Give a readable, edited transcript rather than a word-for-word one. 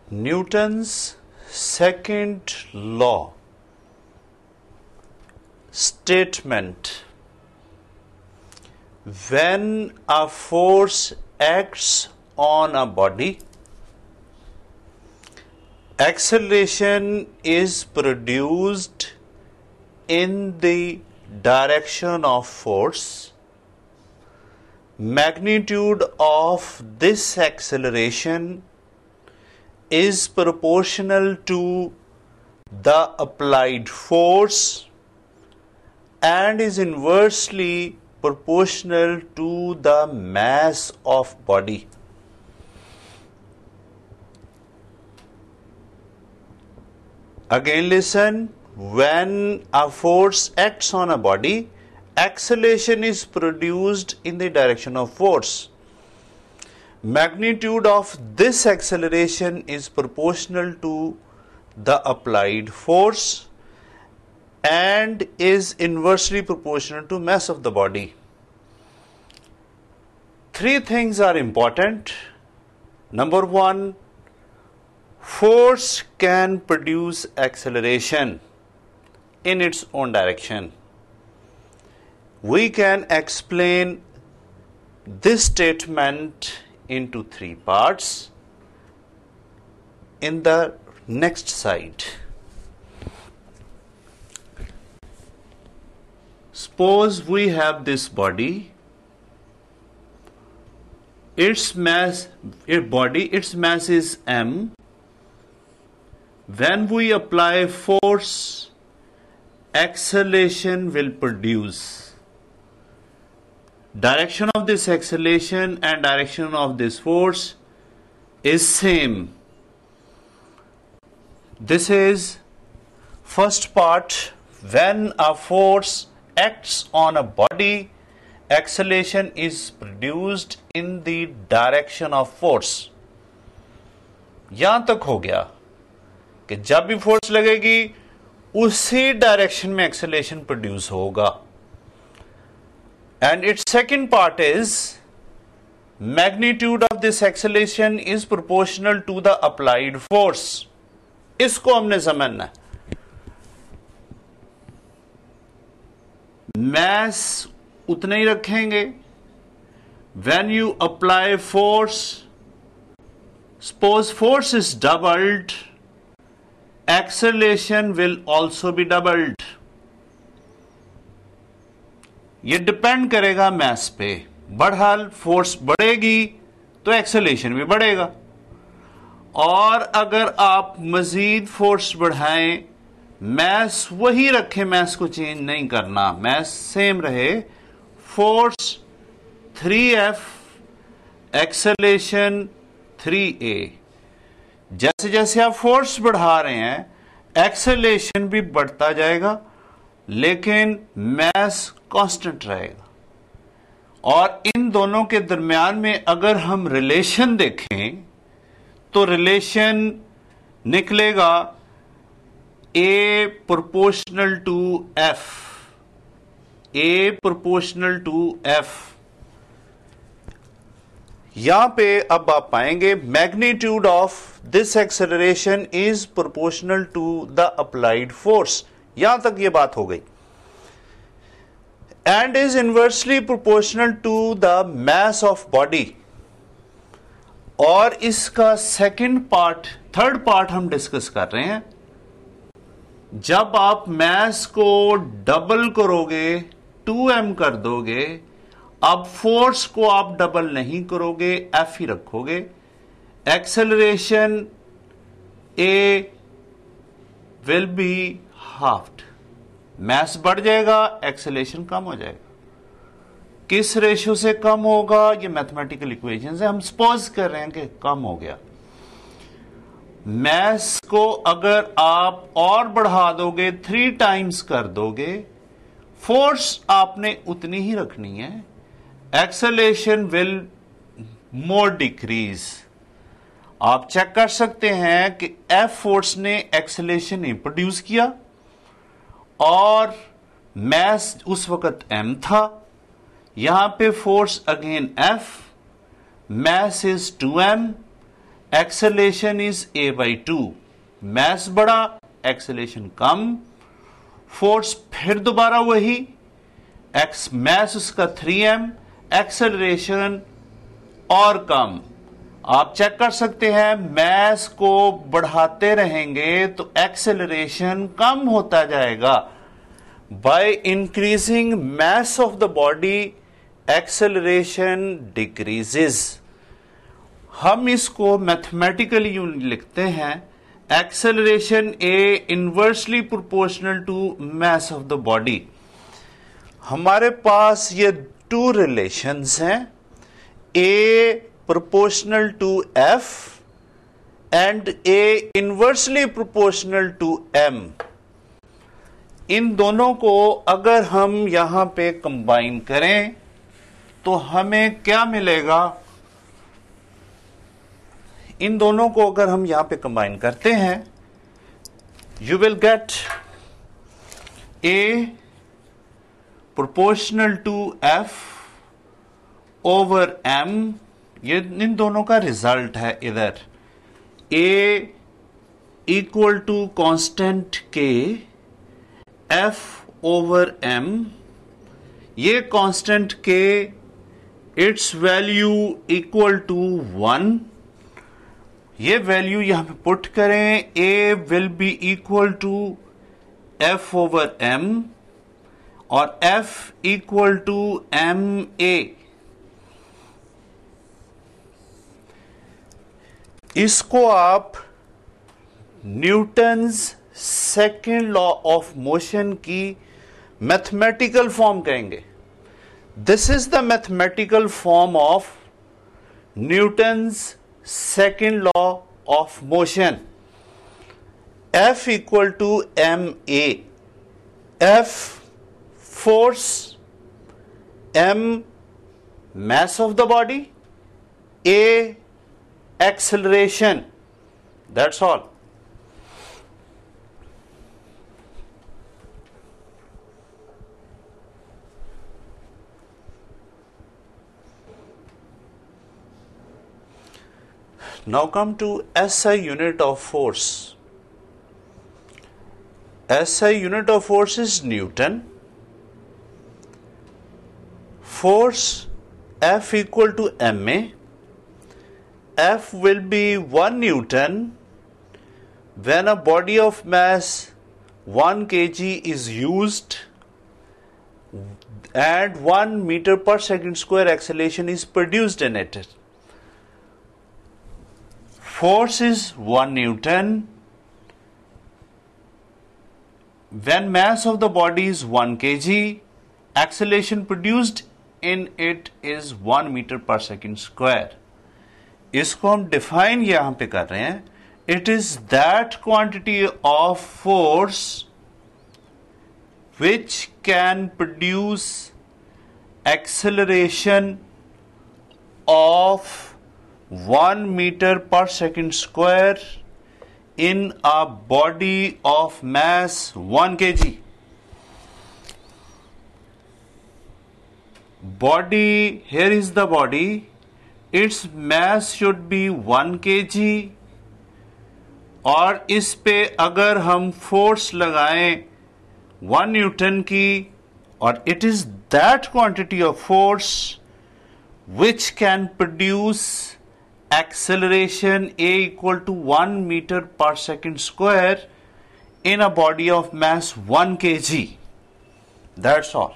Newton's second law statement: when a force acts on a body, acceleration is produced in the direction of force. Magnitude of this acceleration is proportional to the applied force and is inversely proportional to the mass of body. Again listen, when a force acts on a body, acceleration is produced in the direction of force. Magnitude of this acceleration is proportional to the applied force and is inversely proportional to mass of the body. Three things are important. Number one, force can produce acceleration in its own direction. We can explain this statement into three parts in the next slide. Suppose we have this body, its mass is m. When we apply force, acceleration will produce. Direction of this acceleration and direction of this force is same. This is first part. When a force acts on a body, acceleration is produced in the direction of force. यहां तक हो गया कि जब भी force लगेगी उसी direction में एक्सेलरेशन प्रोड्यूस होगा. And its second part is magnitude of this acceleration is proportional to the applied force. इसको हमने समझना है. Mass उतना ही रखेंगे. When you apply force, suppose force is doubled, acceleration will also be doubled. ये depend करेगा मास पे. बहरहाल फोर्स बढ़ेगी तो एक्सेलरेशन भी बढ़ेगा, और अगर आप मजीद फोर्स बढ़ाएं, मास वही रखें, मास को चेंज नहीं करना, मास सेम रहे, फोर्स 3F, एक्सेलरेशन 3A. जैसे जैसे आप फोर्स बढ़ा रहे हैं एक्सेलरेशन भी बढ़ता जाएगा, लेकिन मास कांस्टेंट रहेगा. और इन दोनों के दरमियान में अगर हम रिलेशन देखें तो रिलेशन निकलेगा A proportional to F. A proportional to F. यहां पे अब आप पाएंगे magnitude of this acceleration is proportional to the applied force. यहां तक ये बात हो गई. And is inversely proportional to the mass of body. और इसका थर्ड पार्ट हम डिस्कस कर रहे हैं. जब आप मास को डबल करोगे, 2m कर दोगे, अब फोर्स को आप डबल नहीं करोगे, F ही रखोगे, acceleration A will be halved. Mass बढ़ जाएगा, एक्सेलरेशन कम हो जाएगा. किस रेशियो से कम होगा, ये मैथमेटिकल इक्वेशन है, हम सपोज कर रहे हैं कि कम हो गया. मास को अगर आप और बढ़ा दोगे, 3 टाइम्स कर दोगे, फोर्स आपने उतनी ही रखनी है, एक्सेलरेशन विल मोर डिक्रीज. आप चेक कर सकते हैं कि F फोर्स ने एक्सेलरेशन नहीं प्रोड्यूस किया और मास उस वक्त m था. यहां पे force again F, mass is 2m, acceleration is a/2, मास बड़ा, एक्सेलरेशन कम, फोर्स फिर दोबारा वही, मास उसका 3m, एक्सेलरेशन और कम। आप चेक कर सकते हैं, मास को बढ़ाते रहेंगे तो एक्सेलरेशन कम होता जाएगा। By increasing mass of the body acceleration decreases. हम इसको मैथमेटिकली यूं लिखते हैं, acceleration A inversely proportional to mass of the body. हमारे पास ये टू रिलेशंस हैं, ए proportional to F and A inversely proportional to M। इन दोनों को अगर हम यहां पे कंबाइन करें तो हमें क्या मिलेगा? इन दोनों को अगर हम यहां पे कंबाइन करते हैं, you will get A proportional to F over M। ये इन दोनों का रिजल्ट है। इधर A equal to constant K F over M। ये constant K its value equal to 1। ये वैल्यू यहां पे पुट करें, A will be equal to F over M और F इक्वल टू MA। इसको आप Newton's second law of motion की mathematical form कहेंगे। This is the mathematical form of Newton's second law of motion. F equal to MA। F force, M mass of the body, A acceleration, that's all। Now come to SI unit of force। SI unit of force is Newton। Force F equal to MA। F will be 1 Newton when a body of mass 1 kg is used and 1 meter per second square acceleration is produced in it। Force is 1 Newton when mass of the body is 1 kg, acceleration produced in it is 1 meter per second square। इसको हम define यहां पे कर रहे हैं, it is that quantity of force which can produce acceleration of 1 metre per second square in a body of mass 1 kg। Body, here is the body, its mass should be 1 kg और इस पे अगर हम force लगाएं 1 Newton की, और it is that quantity of force which can produce acceleration A equal to 1 meter per second square in a body of mass 1 kg। That's all।